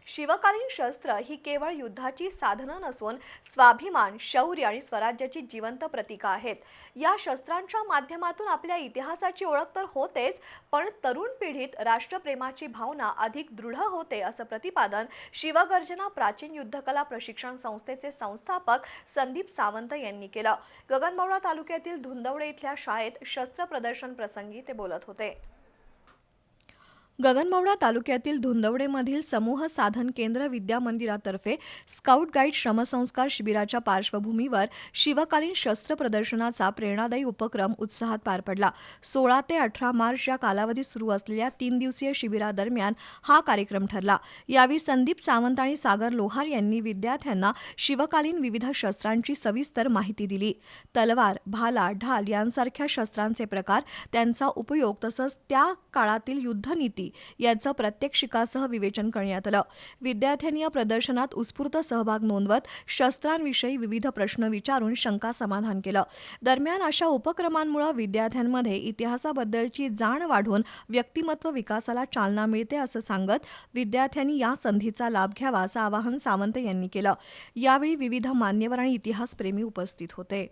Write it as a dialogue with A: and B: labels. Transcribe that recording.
A: शिवकालीन शस्त्र ही केवळ युद्धाची साधनं नसून स्वाभिमान, शौर्य आणि स्वराज्याची जिवंत प्रतीकं आहेत. या शस्त्रांच्या माध्यमातून आपल्या इतिहासाची ओळख तर होतेच, पण तरुण पिढीत राष्ट्रप्रेमाची भावना अधिक दृढ होते, असं प्रतिपादन शिवगर्जना प्राचीन युद्धकला प्रशिक्षण संस्थेचे संस्थापक संदीप सावंत यांनी केलं. गगनबावडा तालुक्यातील धुंदवडे इथल्या शाळेत शस्त्र प्रदर्शन प्रसंगी ते बोलत होते. गगनबावडा तालुक्यातील धुंदवडेमधील समूह साधन केंद्र विद्या मंदिरातर्फे स्काउट गाईड श्रमसंस्कार शिबिराच्या पार्श्वभूमीवर शिवकालीन शस्त्र प्रदर्शनाचा प्रेरणादायी उपक्रम उत्साहात पार पडला. 16 ते 18 मार्च या कालावधीत सुरू असलेल्या 3 दिवसीय शिबिरादरम्यान हा कार्यक्रम ठरला. यावेळी संदीप सावंत आणि सागर लोहार यांनी विद्यार्थ्यांना शिवकालीन विविध शस्त्रांची सविस्तर माहिती दिली. तलवार, भाला, ढाल यांसारख्या शस्त्रांचे प्रकार, त्यांचा उपयोग तसंच त्या काळातील युद्धनीती यांचं प्रात्यक्षिकासह विवेचन करण्यात आलं. विद्यार्थ्यांनी या प्रदर्शनात उत्स्फूर्त सहभाग नोंदवत शस्त्रांविषयी विविध प्रश्न विचारून शंका समाधान केलं. दरम्यान अशा उपक्रमांमुळे विद्यार्थ्यांमध्ये इतिहासाबद्दलची जाण वाढून व्यक्तिमत्व विकासाला चालना मिळते असं सांगत विद्यार्थ्यांनी या संधीचा लाभ घ्यावा असं आवाहन सावंत यांनी केलं. यावेळी विविध मान्यवर आणि इतिहासप्रेमी उपस्थित होते.